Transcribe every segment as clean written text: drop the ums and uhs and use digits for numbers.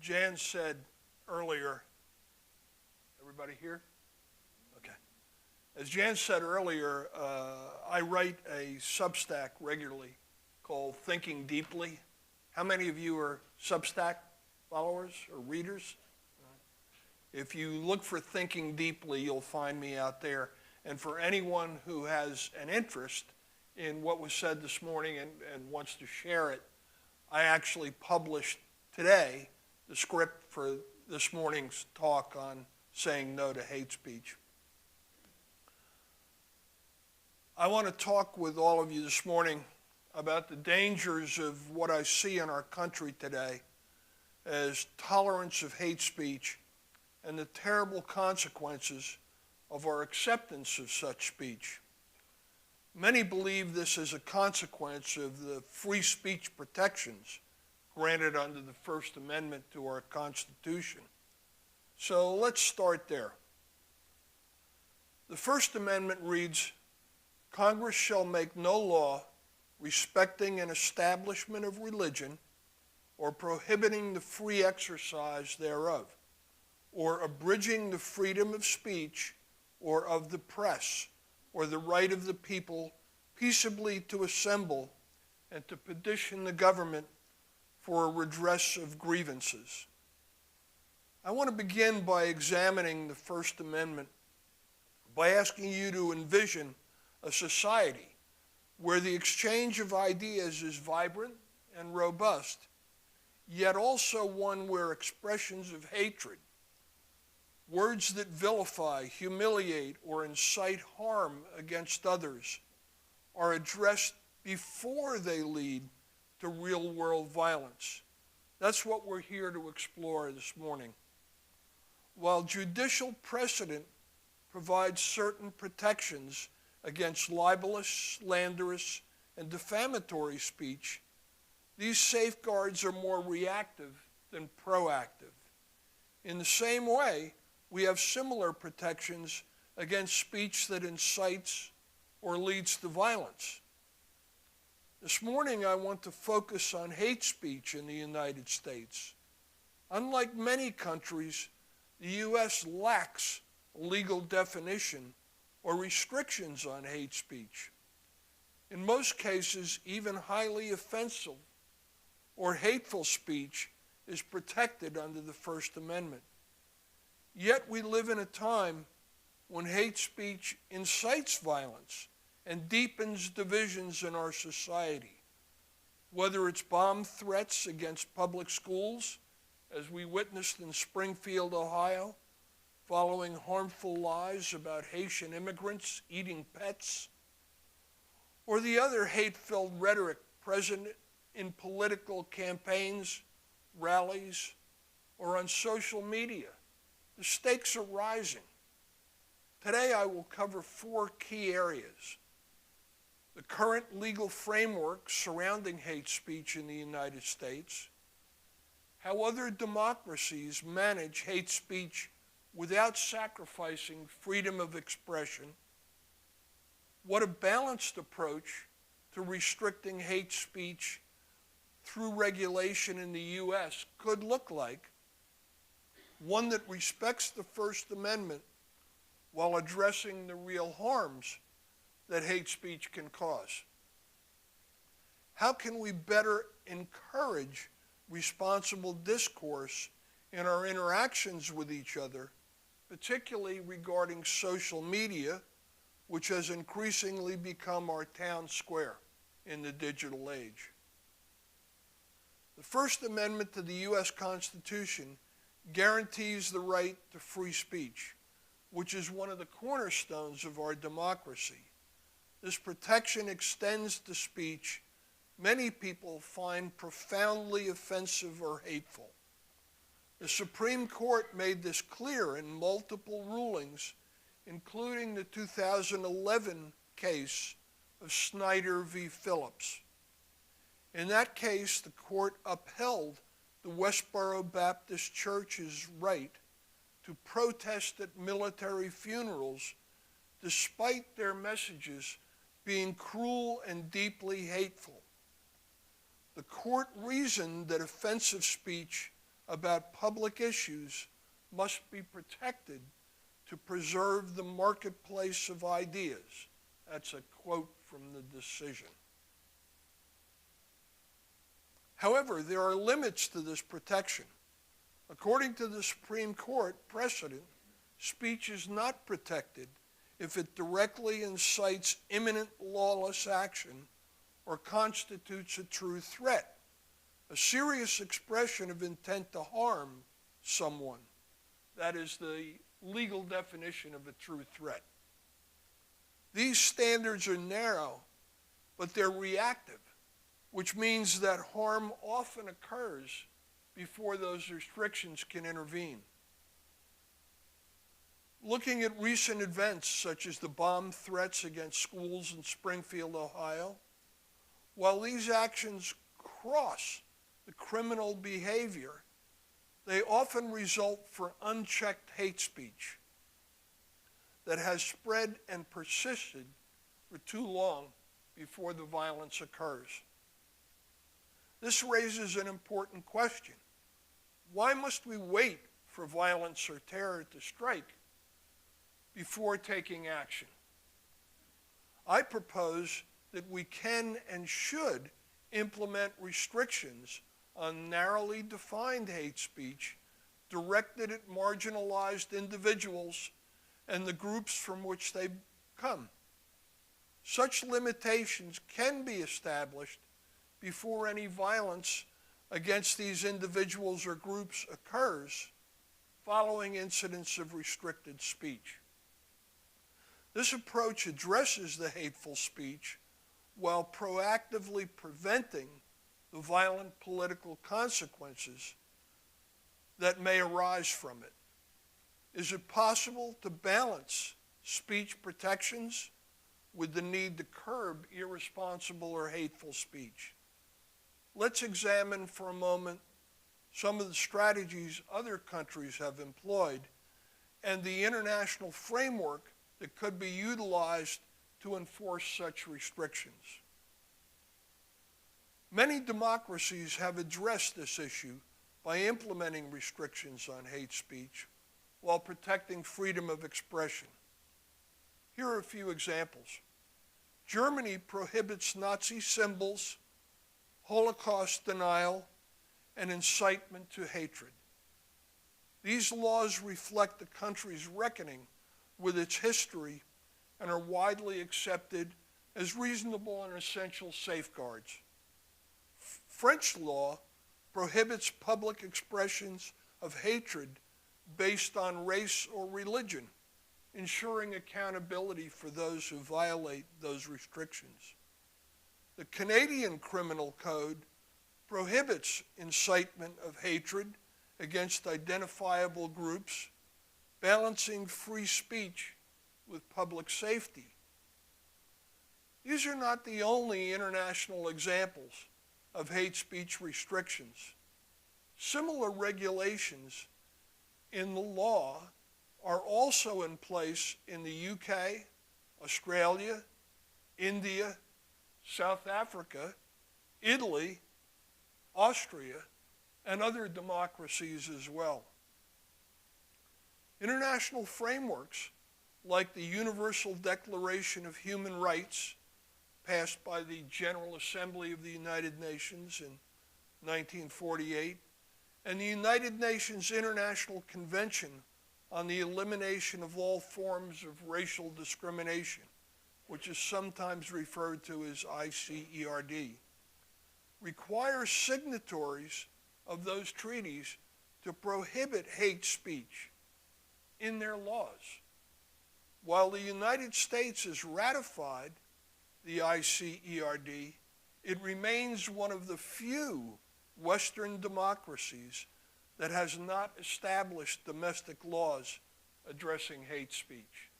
Jan said earlier, everybody here? Okay. As Jan said earlier, I write a Substack regularly called Thinking Deeply. How many of you are Substack followers or readers? If you look for Thinking Deeply, you'll find me out there. And for anyone who has an interest in what was said this morning and wants to share it, I actually published today the script for this morning's talk on saying no to hate speech. I want to talk with all of you this morning about the dangers of what I see in our country today as tolerance of hate speech and the terrible consequences of our acceptance of such speech. Many believe this is a consequence of the free speech protections granted under the First Amendment to our Constitution. So let's start there. The First Amendment reads, "Congress shall make no law respecting an establishment of religion or prohibiting the free exercise thereof, or abridging the freedom of speech or of the press, or the right of the people peaceably to assemble and to petition the government for a redress of grievances." I want to begin by examining the First Amendment by asking you to envision a society where the exchange of ideas is vibrant and robust, yet also one where expressions of hatred, words that vilify, humiliate, or incite harm against others are addressed before they lead to real-world violence. That's what we're here to explore this morning. While judicial precedent provides certain protections against libelous, slanderous, and defamatory speech, these safeguards are more reactive than proactive. In the same way, we have similar protections against speech that incites or leads to violence. This morning, I want to focus on hate speech in the United States. Unlike many countries, the U.S. lacks a legal definition or restrictions on hate speech. In most cases, even highly offensive or hateful speech is protected under the First Amendment. Yet we live in a time when hate speech incites violence and deepens divisions in our society. Whether it's bomb threats against public schools, as we witnessed in Springfield, Ohio, following harmful lies about Haitian immigrants eating pets, or the other hate-filled rhetoric present in political campaigns, rallies, or on social media. The stakes are rising. Today I will cover 4 key areas: the current legal framework surrounding hate speech in the United States, how other democracies manage hate speech without sacrificing freedom of expression, what a balanced approach to restricting hate speech through regulation in the U.S. could look like, one that respects the First Amendment while addressing the real harms that hate speech can cause. How can we better encourage responsible discourse in our interactions with each other, particularly regarding social media, which has increasingly become our town square in the digital age? The First Amendment to the U.S. Constitution guarantees the right to free speech, which is one of the cornerstones of our democracy. This protection extends to speech many people find profoundly offensive or hateful. The Supreme Court made this clear in multiple rulings, including the 2011 case of Snyder v. Phillips. In that case, the court upheld the Westboro Baptist Church's right to protest at military funerals despite their messages being cruel and deeply hateful. The court reasoned that offensive speech about public issues must be protected to preserve the marketplace of ideas. That's a quote from the decision. However, there are limits to this protection. According to the Supreme Court precedent, speech is not protected if it directly incites imminent lawless action or constitutes a true threat, a serious expression of intent to harm someone. That is the legal definition of a true threat. These standards are narrow, but they're reactive, which means that harm often occurs before those restrictions can intervene. Looking at recent events such as the bomb threats against schools in Springfield, Ohio, while these actions cross the criminal behavior, they often result from unchecked hate speech that has spread and persisted for too long before the violence occurs. This raises an important question. Why must we wait for violence or terror to strike before taking action? I propose that we can and should implement restrictions on narrowly defined hate speech directed at marginalized individuals and the groups from which they come. Such limitations can be established before any violence against these individuals or groups occurs following incidents of restricted speech. This approach addresses the hateful speech while proactively preventing the violent political consequences that may arise from it. Is it possible to balance speech protections with the need to curb irresponsible or hateful speech? Let's examine for a moment some of the strategies other countries have employed and the international framework that could be utilized to enforce such restrictions. Many democracies have addressed this issue by implementing restrictions on hate speech while protecting freedom of expression. Here are a few examples. Germany prohibits Nazi symbols, Holocaust denial, and incitement to hatred. These laws reflect the country's reckoning with its history and are widely accepted as reasonable and essential safeguards. French law prohibits public expressions of hatred based on race or religion, ensuring accountability for those who violate those restrictions. The Canadian Criminal Code prohibits incitement of hatred against identifiable groups, balancing free speech with public safety. These are not the only international examples of hate speech restrictions. Similar regulations in the law are also in place in the UK, Australia, India, South Africa, Italy, Austria, and other democracies as well. International frameworks like the Universal Declaration of Human Rights, passed by the General Assembly of the United Nations in 1948, and the United Nations International Convention on the Elimination of All Forms of Racial Discrimination, which is sometimes referred to as ICERD, requires signatories of those treaties to prohibit hate speech in their laws. While the United States has ratified the ICERD, it remains one of the few Western democracies that has not established domestic laws addressing hate speech.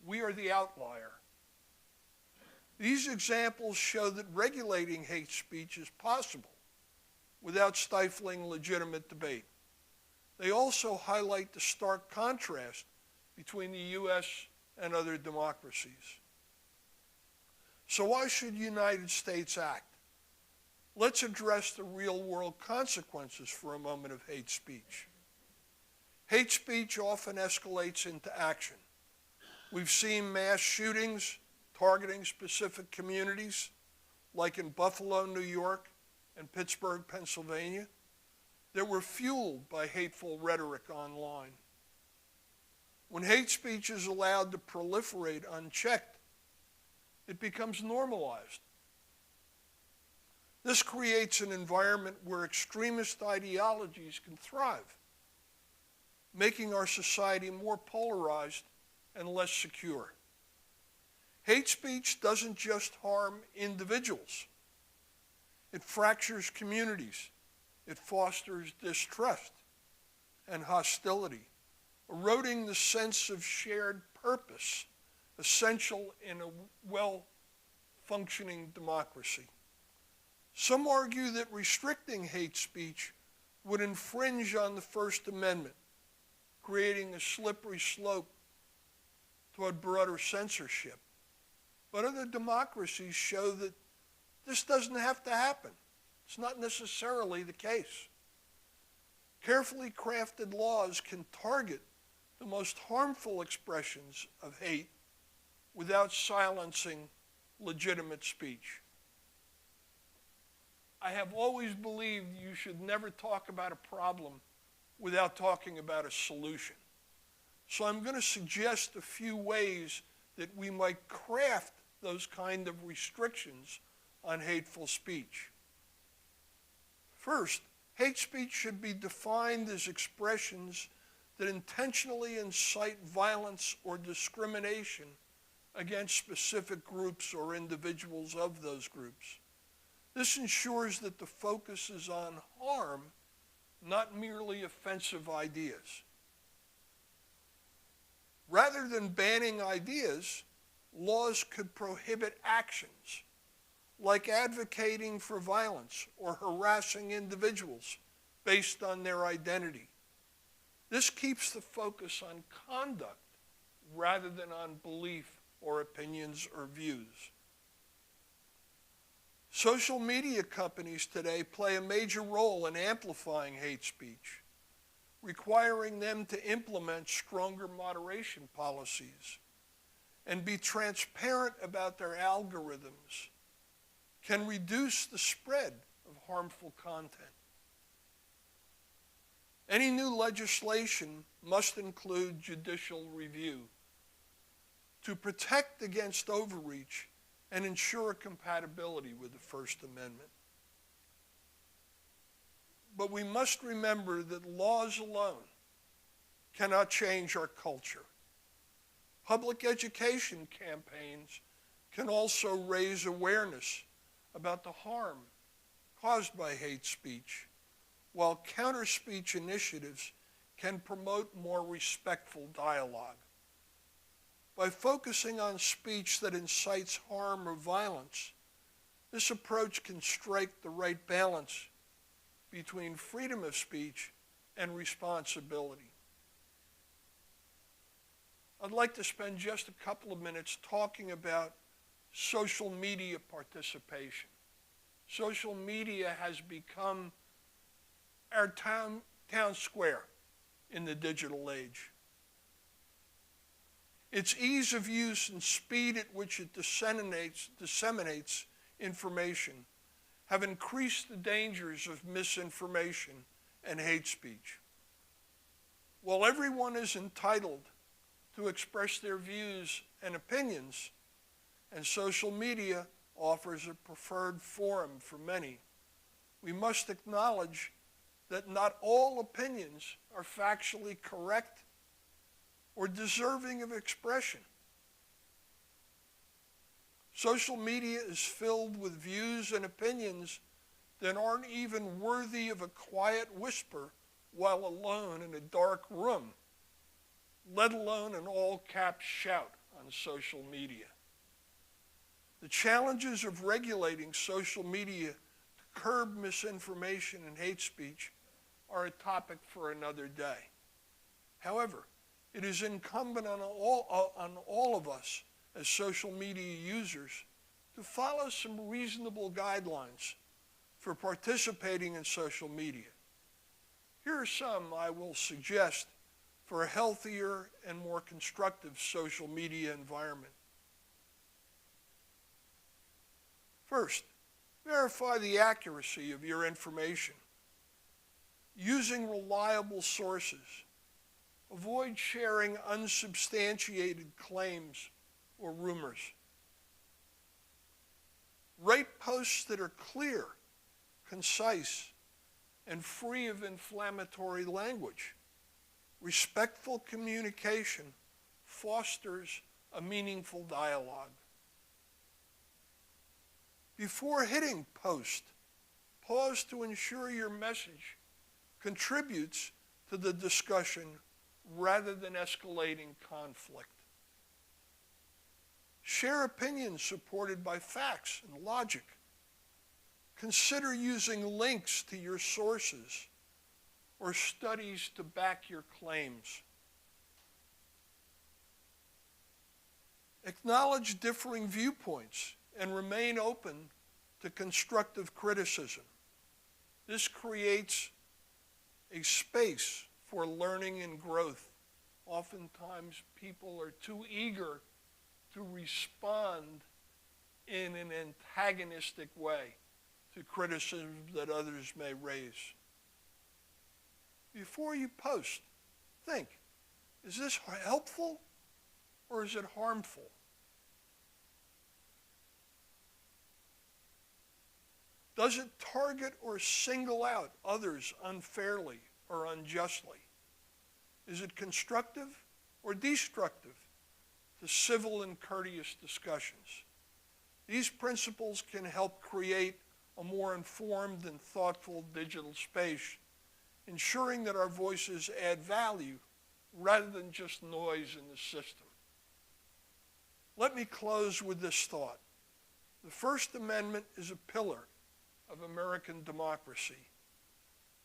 We are the outlier. These examples show that regulating hate speech is possible without stifling legitimate debate. They also highlight the stark contrast between the U.S. and other democracies. So why should the United States act? Let's address the real-world consequences for a moment of hate speech. Hate speech often escalates into action. We've seen mass shootings targeting specific communities, like in Buffalo, New York, and Pittsburgh, Pennsylvania, that were fueled by hateful rhetoric online. When hate speech is allowed to proliferate unchecked, it becomes normalized. This creates an environment where extremist ideologies can thrive, making our society more polarized and less secure. Hate speech doesn't just harm individuals. It fractures communities. It fosters distrust and hostility, eroding the sense of shared purpose, essential in a well-functioning democracy. Some argue that restricting hate speech would infringe on the First Amendment, creating a slippery slope toward broader censorship. But other democracies show that this doesn't have to happen. It's not necessarily the case. Carefully crafted laws can target the most harmful expressions of hate without silencing legitimate speech. I have always believed you should never talk about a problem without talking about a solution. So I'm going to suggest a few ways that we might craft those kind of restrictions on hateful speech. First, hate speech should be defined as expressions that intentionally incite violence or discrimination against specific groups or individuals of those groups. This ensures that the focus is on harm, not merely offensive ideas. Rather than banning ideas, laws could prohibit actions, like advocating for violence or harassing individuals based on their identity. This keeps the focus on conduct rather than on belief or opinions or views. Social media companies today play a major role in amplifying hate speech, requiring them to implement stronger moderation policies and be transparent about their algorithms can reduce the spread of harmful content. Any new legislation must include judicial review to protect against overreach and ensure compatibility with the First Amendment. But we must remember that laws alone cannot change our culture. Public education campaigns can also raise awareness about the harm caused by hate speech, while counter-speech initiatives can promote more respectful dialogue. By focusing on speech that incites harm or violence, this approach can strike the right balance between freedom of speech and responsibility. I'd like to spend just a couple of minutes talking about social media participation. Social media has become our town square in the digital age. Its ease of use and speed at which it disseminates information have increased the dangers of misinformation and hate speech. While everyone is entitled to express their views and opinions, and social media offers a preferred forum for many, we must acknowledge that not all opinions are factually correct or deserving of expression. Social media is filled with views and opinions that aren't even worthy of a quiet whisper while alone in a dark room, let alone an all-caps shout on social media. The challenges of regulating social media to curb misinformation and hate speech are a topic for another day. However, it is incumbent on all of us as social media users to follow some reasonable guidelines for participating in social media. Here are some I will suggest for a healthier and more constructive social media environment. First, verify the accuracy of your information. Using reliable sources. Avoid sharing unsubstantiated claims or rumors. Write posts that are clear, concise, and free of inflammatory language. Respectful communication fosters a meaningful dialogue. Before hitting post, pause to ensure your message contributes to the discussion rather than escalating conflict. Share opinions supported by facts and logic. Consider using links to your sources or studies to back your claims. Acknowledge differing viewpoints and remain open to constructive criticism. This creates a space for learning and growth. Oftentimes, people are too eager to respond in an antagonistic way to criticisms that others may raise. Before you post, think, is this helpful or is it harmful? Does it target or single out others unfairly or unjustly? Is it constructive or destructive to civil and courteous discussions? These principles can help create a more informed and thoughtful digital space, ensuring that our voices add value rather than just noise in the system. Let me close with this thought. The First Amendment is a pillar of American democracy,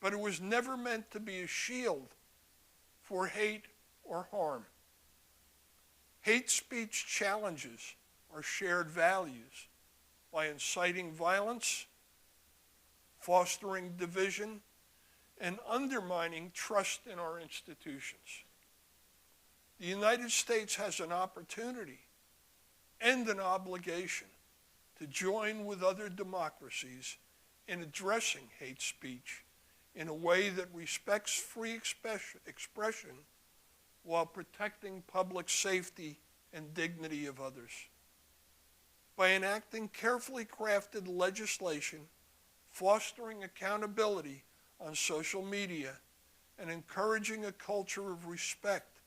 but it was never meant to be a shield for hate or harm. Hate speech challenges our shared values by inciting violence, fostering division, and undermining trust in our institutions. The United States has an opportunity and an obligation to join with other democracies in addressing hate speech in a way that respects free expression while protecting public safety and dignity of others. By enacting carefully crafted legislation, fostering accountability on social media, and encouraging a culture of respect,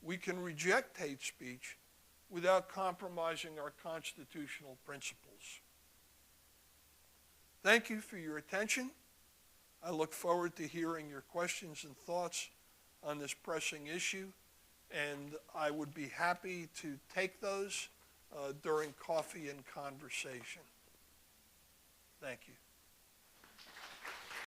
we can reject hate speech without compromising our constitutional principles. Thank you for your attention. I look forward to hearing your questions and thoughts on this pressing issue, and I would be happy to take those during coffee and conversation. Thank you.